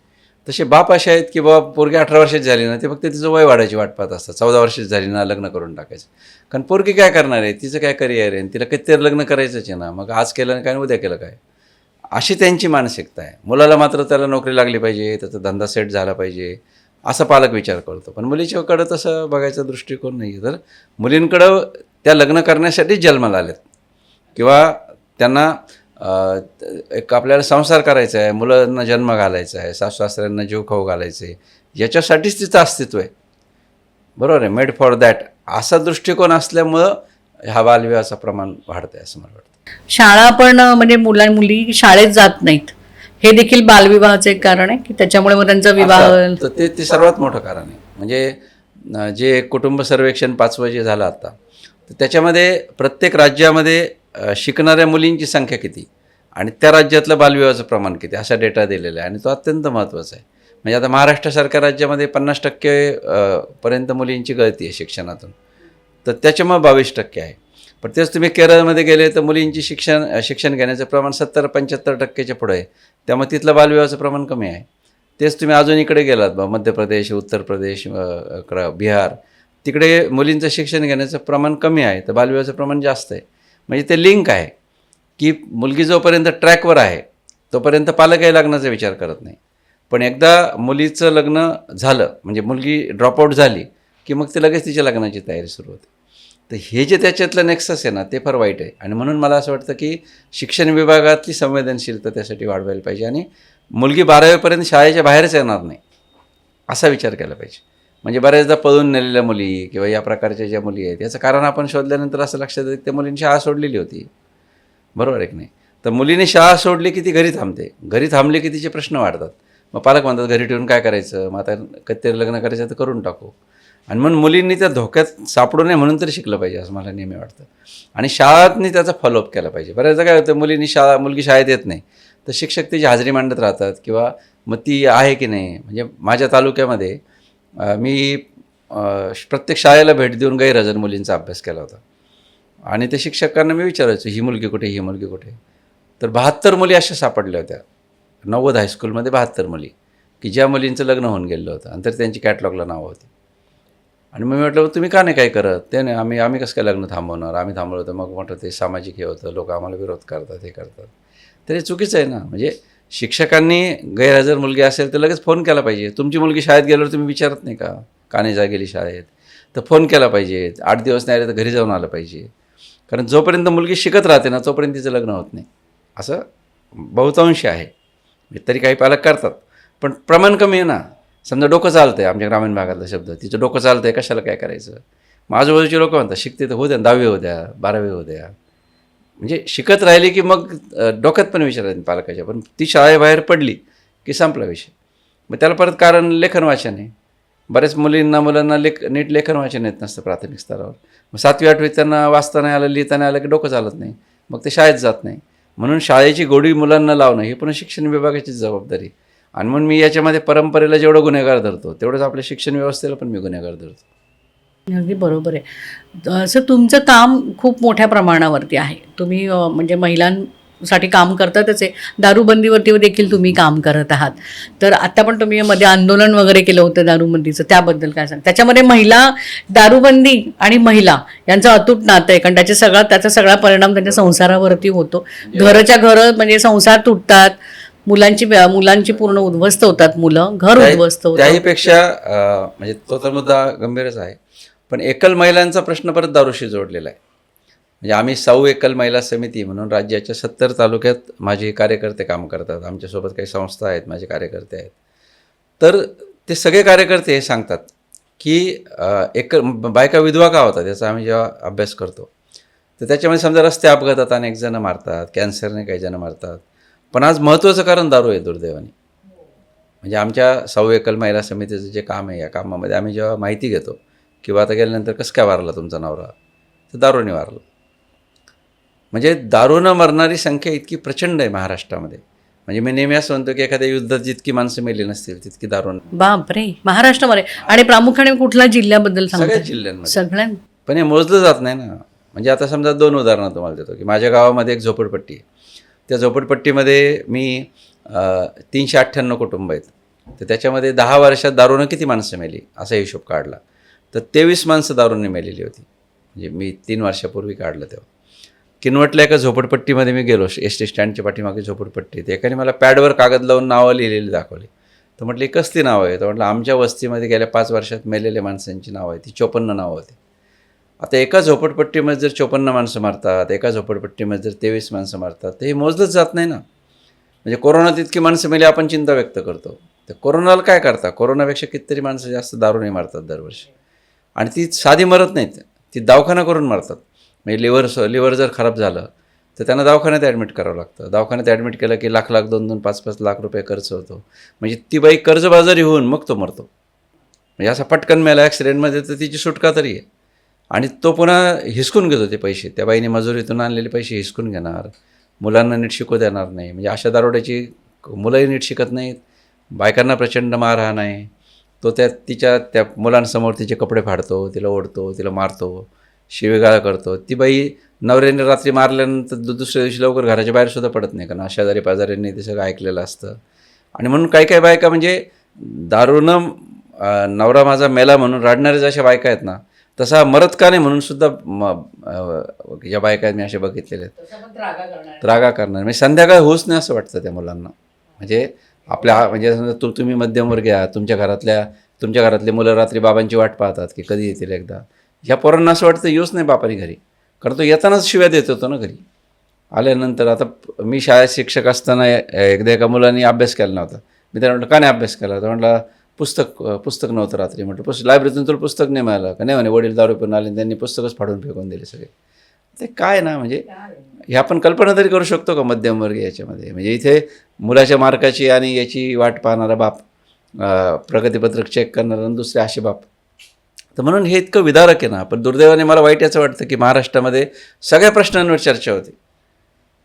तसे बाप असे आहेत की बाबा पोरगी 18 वर्षाची झाली ना, ते फक्त तिचं वय वाढायची वाट पाहत असतात. 14 वर्षाची झाली ना लग्न करून टाकायचं. कारण पोरगी काय करणार आहे, तिचं काय करिअर आहे, तिला कितीतरी लग्न करायचंच आहे ना. मग आज केलं काय उद्या केलं काय, अशी त्यांची मानसिकता आहे. मुलाला मात्र त्याला नोकरी लागली पाहिजे, त्याचा धंदा सेट झाला पाहिजे असा पालक विचार करतो. पण मुलीच्याकडं तसं बघायचा दृष्टिकोन नाही आहे. तर मुलींकडं त्या लग्न करण्यासाठीच जन्माला आलेत किंवा त्यांना एक आपल्याला संसार करायचा आहे, मुलांना जन्म घालायचा आहे, सासू-सासऱ्यांना जीव खाऊ घालायचं आहे, याच्यासाठीच तिचं अस्तित्व आहे. बरोबर आहे, मेड फॉर दॅट असा दृष्टिकोन असल्यामुळं हा बालविवाहाचं प्रमाण वाढतं आहे असं मला वाटतं. शाळा पण म्हणजे मुली शाळेत जात नाहीत, हे देखील बालविवाहाचं एक कारण आहे की त्याच्यामुळे मग त्यांचा विवाह. तर ते सर्वात मोठं कारण आहे. म्हणजे जे कुटुंब सर्वेक्षण 5वं जे झालं आता, तर त्याच्यामध्ये प्रत्येक राज्यामध्ये शिकणाऱ्या मुलींची संख्या किती आणि त्या राज्यातलं बालविवाहाचं प्रमाण किती असा डेटा दिलेला आहे. आणि तो अत्यंत महत्त्वाचा आहे. म्हणजे आता महाराष्ट्रासारख्या राज्यामध्ये 50% पर्यंत मुलींची गळती आहे शिक्षणातून, तर त्याच्यामुळे 22% आहे. पण तेच तुम्ही केरळमध्ये गेले तर मुलींची शिक्षण घेण्याचं प्रमाण 70-75% पुढे आहे. त्यामुळे तिथलं बालविवाहाचं प्रमाण कमी आहे. तेच तुम्ही अजून इकडे गेलात बा मध्य प्रदेश, उत्तर प्रदेश, बिहार, तिकडे मुलींचं शिक्षण घेण्याचं प्रमाण कमी आहे, तर बालविवाहाचं प्रमाण जास्त आहे. म्हणजे ते लिंक आहे की मुलगी जोपर्यंत ट्रॅकवर आहे तोपर्यंत पालकही लग्नाचा विचार करत नाही. पण एकदा मुलीचं लग्न झालं म्हणजे मुलगी ड्रॉपआउट झाली की मग ते लगेच तिच्या लग्नाची तयारी सुरू होते. तर हे जे त्याच्यातलं नेक्सस आहे ना ते फार वाईट आहे. आणि म्हणून मला असं वाटतं की शिक्षण विभागातली संवेदनशीलता त्यासाठी वाढवायला पाहिजे. आणि मुलगी 12वीपर्यंत शाळेच्या बाहेरच येणार नाही असा विचार केला पाहिजे. म्हणजे बऱ्याचदा पळून नेलेल्या मुली किंवा या प्रकारच्या ज्या मुली आहेत याचं कारण आपण शोधल्यानंतर असं लक्षात येतं की त्या मुलींनी शाळा सोडलेली होती. बरोबर आहे की नाही? तर मुलीने शाळा सोडली की ती घरी थांबते. घरी थांबली की तिचे प्रश्न वाढतात. मग पालक म्हणतात घरी ठेवून काय करायचं, मग आता कधीतरी लग्न करायचं तर करून टाकू. आणि म्हणून मुलींनी त्या धोक्यात सापडू नये म्हणून तरी शिकलं पाहिजे असं मला नेहमी वाटतं. आणि शाळांनी त्याचा फॉलोअप केला पाहिजे. बऱ्याचदा काय होतं, मुलगी शाळेत येत नाही तर शिक्षक तिची हाजरी मांडत राहतात किंवा मग ती आहे की नाही. म्हणजे माझ्या तालुक्यामध्ये मी प्रत्येक शाळेला भेट देऊन गैरहजर मुलींचा अभ्यास केला होता. आणि ते शिक्षकांना मी विचारायचो ही मुलगी कुठे, ही मुलगी कुठे. तर 72 मुली अशा सापडल्या होत्या 90 हायस्कूलमध्ये. 72 मुली की ज्या मुलींचं लग्न होऊन गेलं होतं आणि तर त्यांची कॅटलॉगला नावं होती. आणि मग मी म्हटलं तुम्ही का नाही काय करत. ते नाही आम्ही कसं काय लग्न थांबवणार, आम्ही थांबवलं तर मग म्हटलं ते सामाजिक हे होतं, लोक आम्हाला विरोध करतात, हे करतात. तर हे चुकीचं आहे ना. म्हणजे शिक्षकांनी गैरहजर मुलगी असेल तर लगेच फोन केला पाहिजे. तुमची मुलगी शाळेत गेल्यावर तुम्ही विचारत नाही का नाही जा गेली शाळेत, तर फोन केला पाहिजे. 8 दिवस नाही आले तर घरी जाऊन आलं पाहिजे. कारण जोपर्यंत मुलगी शिकत राहते ना तोपर्यंत तिचं लग्न होत नाही असं बहुतांशी आहे. तरी काही पालक करतात पण प्रमाण कमी आहे ना. समजा डोकं चालतं आहे, आमच्या ग्रामीण भागातला शब्द, तिचं डोकं चालतं आहे कशाला काय करायचं. मग आजूबाजूचे लोक म्हणतात शिकते तर होऊ द्या, 10वी होऊ द्या, 12वी होऊ द्या. म्हणजे शिकत राहिली की मग डोक्यात पण विचारायचं पालकाच्या. पण ती शाळेबाहेर पडली की संपला विषय. मग त्याला परत कारण लेखन वाचन आहे. बऱ्याच मुलांना नीट लेखन वाचन येत नसतं प्राथमिक स्तरावर. मग 7वी 8वीत त्यांना वाचता नाही आलं, लिहिता नाही आलं की डोकं चालत नाही, मग ते शाळेत जात नाही. म्हणून शाळेची गोडी मुलांना लावणं ही पुन्हा शिक्षण विभागाचीच जबाबदारी. आणि म्हणून मी याच्यामध्ये परंपरेला जेवढं गुन्हेगार धरतो तेवढंच आपल्या शिक्षण व्यवस्थेला पण मी गुन्हेगार धरतो. अगदी बरोबर आहे. असं तुमचं काम खूप मोठ्या प्रमाणावरती आहे. तुम्ही म्हणजे महिलांसाठी काम करतातच आहे, दारूबंदीवरती देखील तुम्ही काम करत आहात. तर आता पण तुम्ही मध्ये आंदोलन वगैरे केलं होतं दारूबंदीचं, त्याबद्दल काय सांग. त्याच्यामध्ये महिला, दारूबंदी आणि महिला यांचं अतूट नातं आहे. कारण त्याचा सगळा परिणाम त्यांच्या संसारावरती होतो. घरच्या घर म्हणजे संसार तुटतात, मुलांची पूर्ण उद्ध्वस्त होतात, मुलं घर उद्ध्वस्त होतात. त्याहीपेक्षा म्हणजे तो तर मुद्दा गंभीरच आहे. पण एकल महिलांचा प्रश्न परत दारूशी जोडलेला आहे. म्हणजे आम्ही 100 एकल महिला समिती म्हणून राज्याच्या 70 तालुक्यात माझे कार्यकर्ते काम करतात. आमच्यासोबत काही संस्था आहेत, माझे कार्यकर्ते आहेत. तर ते सगळे कार्यकर्ते हे सांगतात की बायका विधवा का होतात याचा आम्ही जेव्हा अभ्यास करतो तर त्याच्यामध्ये समजा रस्ते अपघातात अनेक जण मारतात, कॅन्सरने काही जण मारतात. पण आज महत्त्वाचं कारण दारू आहे दुर्दैवाने. म्हणजे आमच्या 100 एकल महिला समितीचं जे काम आहे, या कामामध्ये आम्ही जेव्हा माहिती घेतो किंवा आता गेल्यानंतर कसं काय वारला तुमचा नवरा, तर दारूने वारला. म्हणजे दारूनं मरणारी संख्या इतकी प्रचंड आहे महाराष्ट्रामध्ये. म्हणजे मी नेहमी असं म्हणतो की एखाद्या युद्धात जितकी माणसं मेली नसतील तितकी दारून. बापरे, महाराष्ट्रामध्ये. आणि प्रामुख्याने कुठल्या जिल्ह्याबद्दल सांगता? सगळ्याच जिल्ह्यांमध्ये. सगळ्या. पण हे मोजलं जात नाही ना. म्हणजे आता समजा 2 उदाहरणं तुम्हाला देतो की माझ्या गावामध्ये एक झोपडपट्टी आहे. त्या झोपडपट्टीमध्ये मी 398 कुटुंब आहेत. तर त्याच्यामध्ये 10 वर्षात दारूनं किती माणसं मेली असा हिशोब काढला तर 23 माणसं दारूने मेलेली होती. म्हणजे मी 3 वर्षापूर्वी काढलं तेव्हा. किनवटल्या एका झोपडपट्टीमध्ये मी गेलो, एस टी स्टँडच्या पाठीमागे झोपडपट्टी. तर एकाने मला पॅडवर कागद लावून नावं लिहिलेली दाखवली. तर म्हटलं ही कसली नावं आहे. तर म्हटलं आमच्या वस्तीमध्ये गेल्या 5 वर्षात मेलेल्या माणसांची नावं आहे. ती 54 नावं होती. आता एका झोपडपट्टीमध्ये जर 54 माणसं मारतात, एका झोपडपट्टीमध्ये जर 23 माणसं मारतात तर हे मोजलंच जात नाही ना. म्हणजे कोरोनात इतकी माणसं मेली आपण चिंता व्यक्त करतो. तर कोरोनाला काय करता, कोरोनापेक्षा कितीतरी माणसं जास्त दारूने मारतात दरवर्षी. आणि ती साधी मरत नाहीत, ती दवाखाना करून मारतात. म्हणजे लिव्हर जर खराब झालं तर त्यांना दवाखान्यात ॲडमिट करावं लागतं. दवाखान्यात ॲडमिट केलं की लाख 2-2, 5-5 लाख रुपये खर्च होतो. म्हणजे ती बाई कर्जबाजारी होऊन मग तो मरतो. म्हणजे असा पटकन मेला ॲक्सिडेंटमध्ये तर तिची सुटका तरी आहे. आणि तो पुन्हा हिसकून घेतो ते पैसे. त्या बाईने मजुरीतून आणलेले पैसे हिसकून घेणार, मुलांना नीट शिकू देणार नाही. म्हणजे अशा दारोड्याची मुलंही नीट शिकत नाहीत, बायकांना प्रचंड मारहाण आहे. तो त्या मुलांसमोर तिचे कपडे फाडतो, तिला ओढतो, तिला मारतो, शिवीगाळ करतो. ती बाई नवऱ्याने रात्री मारल्यानंतर दुसऱ्या दिवशी लवकर घराच्या बाहेरसुद्धा पडत नाही, कारण शेजारी पाजाऱ्यांनी ते सगळं ऐकलेलं असतं. आणि म्हणून काही बायका म्हणजे दारूनं नवरा माझा मेला म्हणून रडणाऱ्या जशा बायका आहेत ना, तसा मरत का नाही म्हणून सुद्धा या बायका मी अशा बघितलेल्या आहेत. रागा करणार. म्हणजे संध्याकाळ होऊच नाही असं वाटतं त्या मुलांना. म्हणजे म्हणजे समजा तुम्ही मध्यमवर्गीय आहात, तुमच्या घरातले मुलं रात्री बाबांची वाट पाहतात की कधी येतील एकदा. ह्या पोरांना असं वाटतं येऊच नाही बापानी घरी, कारण तो येतानाच शिव्या देत होतो ना घरी आल्यानंतर. आता मी शाळेत शिक्षक असताना एकदा एका मुलांनी अभ्यास केला नव्हता. मी त्याला म्हटलं का नाही अभ्यास केला, तर म्हटलं पुस्तक नव्हतं रात्री. म्हटलं लायब्ररीतून तुला पुस्तक नाही मिळालं का? नाही म्हणे, वडील दारू पिऊन आले आणि त्यांनी पुस्तकच फाडून फेकून दिले सगळे. ते काय ना, म्हणजे हे आपण कल्पना तरी करू शकतो का मध्यमवर्गीय याच्यामध्ये? म्हणजे इथे मुलाच्या मार्काची आणि याची वाट पाहणारा बाप, प्रगतीपत्रक चेक करणारा आणि दुसरे असे बाप. तर म्हणून हे इतकं विदारक आहे ना. पण दुर्दैवाने मला वाईट याचं वाटतं की महाराष्ट्रामध्ये सगळ्या प्रश्नांवर चर्चा होती.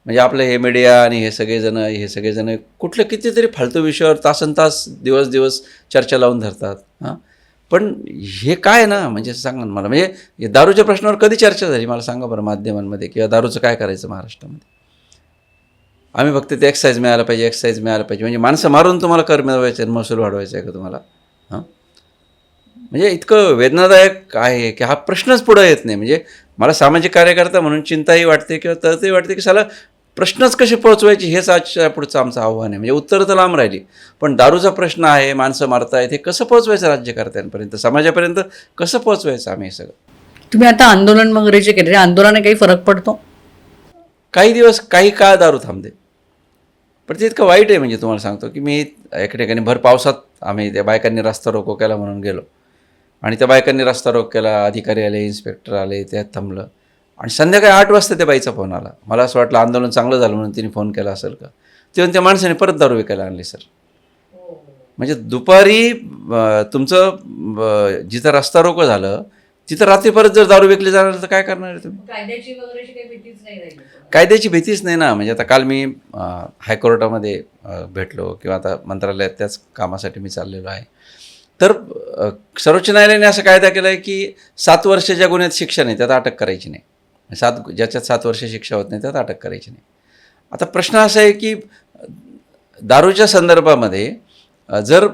म्हणजे आपलं हे मीडिया आणि हे सगळेजण कुठलं कितीतरी फालतू विषयावर तासनतास दिवस चर्चा लावून धरतात. हां, पण हे काय ना, म्हणजे सांगा ना मला, म्हणजे दारूच्या प्रश्नावर कधी चर्चा झाली मला सांगा बरं माध्यमांमध्ये, किंवा दारूचं काय करायचं महाराष्ट्रामध्ये? आम्ही फक्त ते एक्साईज मिळायला पाहिजे, म्हणजे माणसं मारून तुम्हाला कर मिळवायचं आहे, महसूल वाढवायचा आहे का तुम्हाला? हां, म्हणजे इतकं वेदनादायक आहे की हा प्रश्नच पुढे येत नाही. म्हणजे मला सामाजिक कार्यकर्ता म्हणून चिंताही वाटते किंवा तळतही वाटते की साला प्रश्नच कसे पोहोचवायचे, हेच आजच्या पुढचं आमचं आव्हान आहे. म्हणजे उत्तरं तर लांब राहिली, पण दारूचा प्रश्न आहे, माणसं मारतायत, हे कसं पोहोचवायचं राज्यकर्त्यांपर्यंत, समाजापर्यंत कसं पोहोचवायचं आम्ही हे सगळं? तुम्ही आता आंदोलन वगैरे जे केले, आंदोलनाने काही फरक पडतो? काही दिवस, काही काळ दारू थांबते, पण ते इतकं वाईट आहे. म्हणजे तुम्हाला सांगतो की मी एका ठिकाणी भर पावसात आम्ही त्या बायकांनी रस्ता रोको केला म्हणून गेलो, आणि त्या बायकांनी रस्ता रोको केला, अधिकारी आले, इन्स्पेक्टर आले, त्यात थांबलं, आणि संध्याकाळी 8 वाजता त्या बाईचा फोन आला. मला असं वाटलं आंदोलन चांगलं झालं म्हणून तिने फोन केला असेल का. तेव्हा त्या माणसाने परत दारू विकायला आणली सर. म्हणजे दुपारी तुमचं जिथं रस्ता रोको झालं तिथं रात्री परत जर दारू विकली जाणार तर काय करणार आहे तुम्ही? कायद्याची भीतीच नाही ना. म्हणजे आता काल मी हायकोर्टामध्ये भेटलो, किंवा आता मंत्रालयात त्याच कामासाठी मी चाललेलो आहे. तर सर्वोच्च न्यायालयाने असं कायदा केला आहे की 7 वर्षाच्या गुन्ह्यात शिक्षा नाही, त्यात अटक करायची नाही. ज्याच्यात 7 वर्ष शिक्षा होत नाही त्यात अटक करायची नाही. आता प्रश्न असा आहे की दारूच्या संदर्भामध्ये जर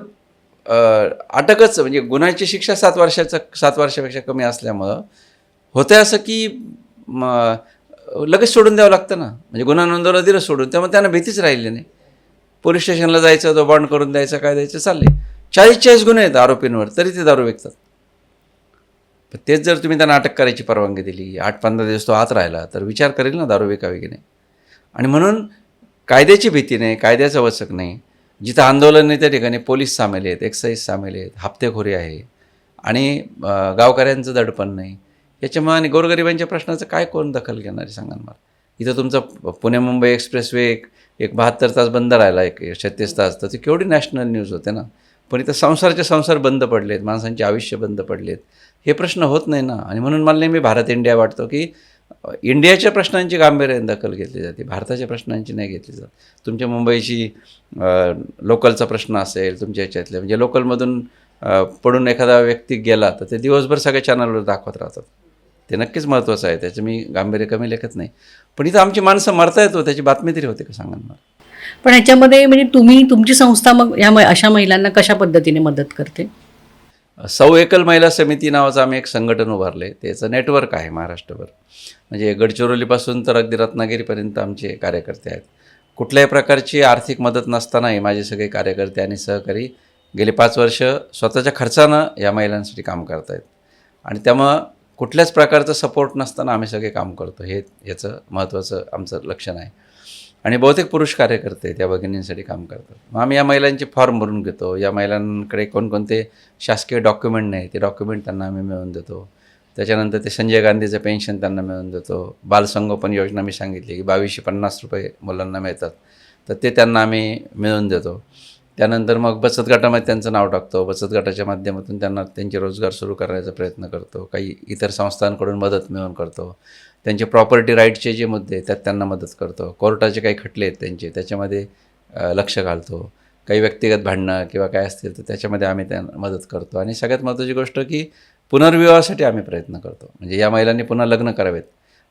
अटकच, म्हणजे गुन्ह्याची शिक्षा 7 वर्षापेक्षा कमी असल्यामुळं होतं असं की लगेच सोडून द्यावं लागतं ना. म्हणजे गुन्हा नोंदवला दिलं सोडून, त्यामुळे त्यांना भीतीच राहिली नाही. पोलीस स्टेशनला जायचं, तो बॉन्ड करून द्यायचं, काय द्यायचं, चालले. 40 गुन्हे आहेत आरोपींवर, तरी ते दारू विकतात. पण तेच जर तुम्ही त्यांना अटक करायची परवानगी दिली, 8-15 दिवस तो आत राहिला, तर विचार करेल ना दारू विकावी की नाही. आणि म्हणून कायद्याची भीती नाही, कायद्याचं वचक नाही. जिथं आंदोलन नाही त्या ठिकाणी पोलीस सामील आहेत, एक्साईज सामील आहेत, हप्तेखोरी आहे, आणि गावकऱ्यांचं दडपण नाही. याच्यामुळे आणि गोरगरिबांच्या प्रश्नाचं काय कोण दखल घेणार आहे सांगा मला. इथं तुमचं पुणे मुंबई एक्सप्रेसवे एक 72 तास बंद राहिला, एक 36 तास, तर ती केवढी नॅशनल न्यूज होते ना. पण इथं संसार बंद पडलेत, माणसांचे आयुष्य बंद पडलेत, हे प्रश्न होत नाही ना. आणि म्हणून मला नेहमी भारत इंडिया वाटतो की इंडियाच्या प्रश्नांची गांभीर्याने दखल घेतली जाते, भारताच्या प्रश्नांची नाही घेतली जात. तुमच्या मुंबईची लोकलचा प्रश्न असेल, तुमच्या ह्याच्यातले, म्हणजे लोकलमधून पडून एखादा व्यक्ती गेला तर ते दिवसभर सगळ्या चॅनलवर दाखवत राहतात. ते नक्कीच महत्त्वाचं आहे, त्याचं मी गांभीर्य कमी लेखत नाही. पण इथं आमची माणसं मरता येतो, त्याची बातमी तरी होते का सांगा मला. पण ह्याच्यामध्ये म्हणजे तुमची संस्था मग अशा महिलांना कशा पद्धतीने मदत करते? सौ एकल महिला समिती नावाचं आम्ही एक संघटन उभारले. त्याचं नेटवर्क आहे महाराष्ट्रभर. म्हणजे गडचिरोलीपासून तर अगदी रत्नागिरीपर्यंत आमचे कार्यकर्ते आहेत. कुठल्याही प्रकारची आर्थिक मदत नसतानाही माझे सगळे कार्यकर्ते आणि सहकारी गेले 5 वर्ष स्वतःच्या खर्चानं या महिलांसाठी काम करत आहेत. आणि त्यामुळं कुठल्याच प्रकारचं सपोर्ट नसताना आम्ही सगळे काम करतो, हे याचं महत्त्वाचं आमचं लक्षण आहे. आणि बहुतेक पुरुष कार्यकर्ते त्या भगिनींसाठी काम करतात. मग आम्ही या महिलांचे फॉर्म भरून घेतो. या महिलांकडे कोणकोणते शासकीय डॉक्युमेंट नाही, ते डॉक्युमेंट त्यांना आम्ही मिळवून देतो. त्याच्यानंतर ते संजय गांधीचं पेन्शन त्यांना मिळवून देतो. बालसंगोपन योजना मी सांगितली की 2250 रुपये मुलांना मिळतात, तर ते त्यांना आम्ही मिळवून देतो. त्यानंतर मग बचत गटामध्ये त्यांचं नाव टाकतो. बचत गटाच्या माध्यमातून त्यांना त्यांचे रोजगार सुरू करण्याचा प्रयत्न करतो. काही इतर संस्थांकडून मदत मिळवून करतो. त्यांचे प्रॉपर्टी राईटचे जे मुद्दे आहेत त्यात त्यांना मदत करतो. कोर्टाचे काही खटले आहेत त्यांचे, त्याच्यामध्ये लक्ष घालतो. काही व्यक्तिगत भांडणं किंवा काय असतील तर त्याच्यामध्ये आम्ही त्यांना मदत करतो. आणि सगळ्यात महत्त्वाची गोष्ट की पुनर्विवाहासाठी आम्ही प्रयत्न करतो. म्हणजे या महिलांनी पुन्हा लग्न करावेत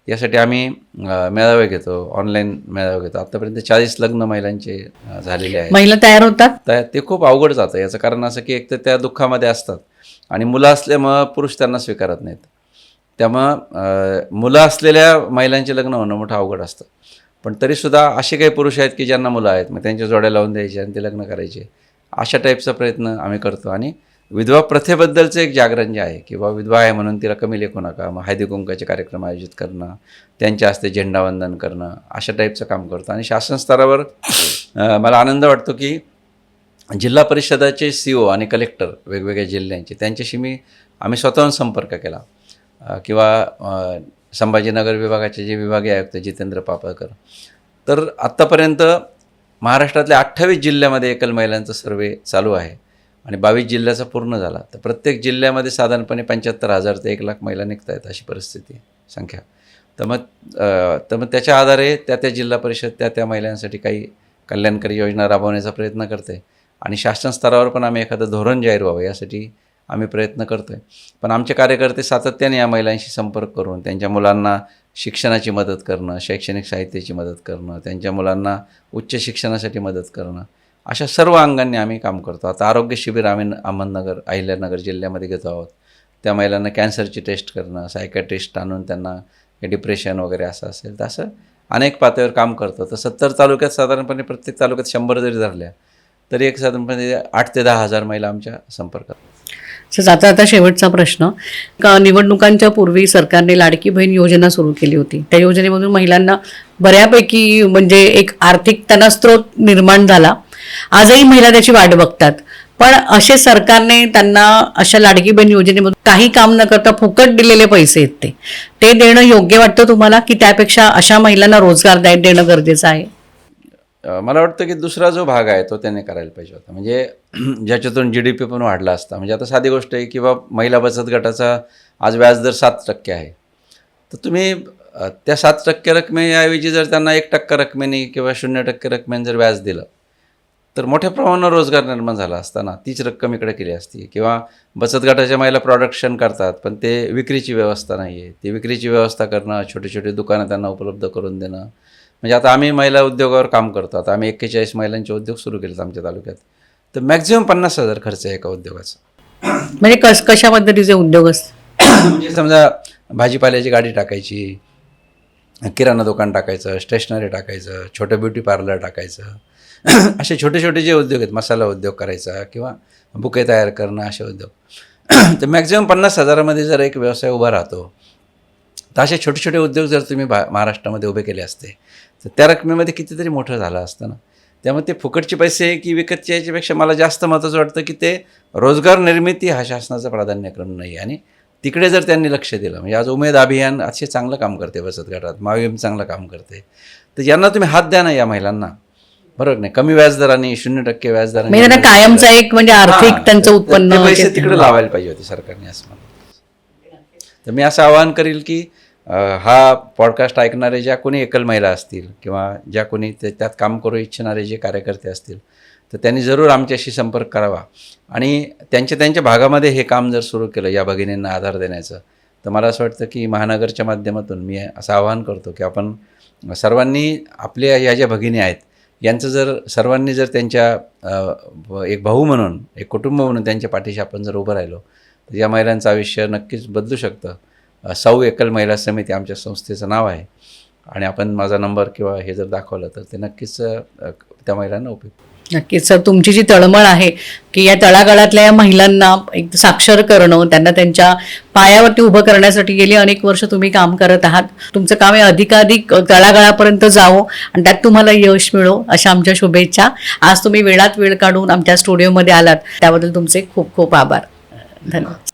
यासाठी आम्ही मेळावे घेतो, ऑनलाईन मेळावे घेतो. आत्तापर्यंत 40 लग्न महिलांचे झालेले आहेत. महिला तयार होतात. ते खूप अवघड जातं. याचं कारण असं की एक तर त्या दुःखामध्ये असतात, आणि मुलं असल्यामुळं पुरुष त्यांना स्वीकारत नाहीत. त्यामुळं मुलं असलेल्या महिलांचे लग्न होणं मोठं अवघड असतं. पण तरीसुद्धा असे काही पुरुष आहेत की ज्यांना मुलं आहेत, मग त्यांच्या जोड्या लावून द्यायचे आणि ते लग्न करायचे, अशा टाईपचा प्रयत्न आम्ही करतो. आणि विधवा प्रथेबद्दलचं एक जागरण जे आहे की बाबा विधवा आहे म्हणून तिला कमी लेखू नका, मग हळदी कुंकाचे कार्यक्रम आयोजित करणं, त्यांच्या हस्ते झेंडावंदन करणं, अशा टाईपचं काम करतो. आणि शासन स्तरावर मला आनंद वाटतो की जिल्हा परिषदाचे CO आणि कलेक्टर वेगवेगळ्या जिल्ह्यांचे त्यांच्याशी आम्ही स्वतःहून संपर्क केला किंवा संभाजीनगर विभागाचे जे विभागीय आयुक्त जितेंद्र पापळकर. तर आत्तापर्यंत महाराष्ट्रातल्या 28 जिल्ह्यामध्ये एकल महिलांचा सर्वे चालू आहे आणि 22 जिल्ह्याचा पूर्ण झाला. तर प्रत्येक जिल्ह्यामध्ये साधारणपणे 75,000 ते 1 लाख महिला निघत आहेत अशी परिस्थिती संख्या. तर मग त्याच्या आधारे त्या जिल्हा परिषद त्या महिलांसाठी काही कल्याणकारी योजना राबवण्याचा प्रयत्न करते आणि शासन स्तरावर पण आम्ही एखादं धोरण जाहीर व्हावं यासाठी आम्ही प्रयत्न करतो आहे. पण आमचे कार्यकर्ते सातत्याने या महिलांशी संपर्क करून त्यांच्या मुलांना शिक्षणाची मदत करणं, शैक्षणिक साहित्याची मदत करणं, त्यांच्या मुलांना उच्च शिक्षणासाठी मदत करणं, अशा सर्व अंगांनी आम्ही काम करतो. आता आरोग्य शिबिर आम्ही अहमदनगर, अहिल्यानगर जिल्ह्यामध्ये घेतो आहोत. त्या महिलांना कॅन्सरची टेस्ट करणं, सायकॅट्रिस्ट आणून त्यांना डिप्रेशन वगैरे असं असेल तर असं अनेक पातळीवर काम करतो. तर 70 तालुक्यात साधारणपणे प्रत्येक तालुक्यात 100 जरी धरल्या तरी एक साधारणपणे 8 ते 10,000 महिला आमच्या संपर्कात. आता शेवटचा प्रश्न, निवडणुकांच्या पूर्वी सरकारने लाडकी बहीण योजना सुरू केली होती. त्या योजनेमधून महिलांना बऱ्यापैकी म्हणजे एक आर्थिक त्यांना स्रोत निर्माण झाला. आजही महिला त्याची वाट बघतात. पण असे सरकारने त्यांना अशा लाडकी बहीण योजनेमधून काही काम न करता फुकट दिलेले पैसे आहेत ते देणं योग्य वाटतं तुम्हाला, की त्यापेक्षा अशा महिलांना रोजगार देणं गरजेचं आहे? मला वाटतं की दुसरा जो भाग आहे तो त्याने करायला पाहिजे होता, म्हणजे ज्याच्यातून GDP पण वाढला असता. म्हणजे आता साधी गोष्ट आहे की महिला बचत गटाचा आज व्याजदर 7% आहे. तर तुम्ही त्या 7% रकमेऐवजी जर त्यांना 1% रकमेने किंवा 0% रकमेने जर व्याज दिलं तर मोठ्या प्रमाणावर रोजगार निर्माण झाला असता ना. तीच रक्कम इकडे केली असती. किंवा बचत गटाच्या महिला प्रोडक्शन करतात पण ते विक्रीची व्यवस्था नाही आहे. ती विक्रीची व्यवस्था करणं, छोटे छोटे दुकानं त्यांना उपलब्ध करून देणं. म्हणजे आता आम्ही महिला उद्योगावर काम करतो. आता आम्ही 41 महिलांचे उद्योग सुरू केलेत आमच्या तालुक्यात. तर मॅक्झिमम 50,000 खर्च आहे एका उद्योगाचा. म्हणजे कशा पद्धतीचे उद्योग असतात? म्हणजे समजा भाजीपाल्याची गाडी टाकायची, किराणा दुकान टाकायचं, स्टेशनरी टाकायचं, छोटं ब्युटी पार्लर टाकायचं, असे छोटे छोटे जे उद्योग आहेत, मसाला उद्योग करायचा किंवा बुके तयार करणं, असे उद्योग. तर मॅक्झिमम 50,000मध्ये जर एक व्यवसाय उभा राहतो तर असे छोटे छोटे उद्योग जर तुम्ही महाराष्ट्रामध्ये उभे केले असते तर त्या रकमेमध्ये कितीतरी मोठं झालं असतं ना. त्यामुळे ते फुकटचे पैसे की विकतचे याच्यापेक्षा मला जास्त महत्त्वाचं वाटतं की ते रोजगार निर्मिती हा शासनाचा प्राधान्यक्रम नाही. आणि तिकडे जर त्यांनी लक्ष दिलं, म्हणजे आज उमेद अभियान अतिशय चांगलं काम करते बचत गटात, माविम चांगलं काम करते, तर यांना तुम्ही हात द्या ना या महिलांना. बरोबर नाही? कमी व्याजदराने 0% व्याजदराने त्यांना कायमचा एक म्हणजे आर्थिक त्यांचं उत्पन्न पैसे तिकडे लावायला पाहिजे होते सरकारने असं मला. तर मी असं आवाहन करील की हा पॉडकास्ट ऐकणारे ज्या कोणी एकल महिला असतील किंवा ज्या कोणी त्यात काम करू इच्छिणारे जे कार्यकर्ते असतील तर त्यांनी जरूर आमच्याशी संपर्क करावा. आणि त्यांच्या भागामध्ये हे काम जर सुरू केलं या भगिनींना आधार देण्याचं, तर मला असं वाटतं की महानगरच्या माध्यमातून मी असं आवाहन करतो की आपण सर्वांनी आपल्या या ज्या भगिनी आहेत यांचं जर सर्वांनी जर त्यांच्या एक भाऊ म्हणून, एक कुटुंब म्हणून त्यांच्या पाठीशी आपण जर उभं राहिलो तर या महिलांचं आयुष्य नक्कीच बदलू शकतं. सौ एकल महिला समिती आमच्या संस्थेचं नाव आहे आणि आपण माझा नंबर किंवा हे जर दाखवलं तर ते नक्कीच त्या महिलांना उपयोग. नक्कीच सर, तुमची जी तळमळ आहे की या तळागाळातल्या या महिलांना एक साक्षर करणं, त्यांना त्यांच्या पायावरती उभं करण्यासाठी गेली अनेक वर्ष तुम्ही काम करत आहात. तुमचं काम हे अधिकाधिक तळागाळापर्यंत जावं आणि त्यात तुम्हाला यश मिळो अशा आमच्या शुभेच्छा. आज तुम्ही वेळात वेळ काढून आमच्या स्टुडिओमध्ये आलात त्याबद्दल तुमचे खूप खूप आभार. धन्यवाद.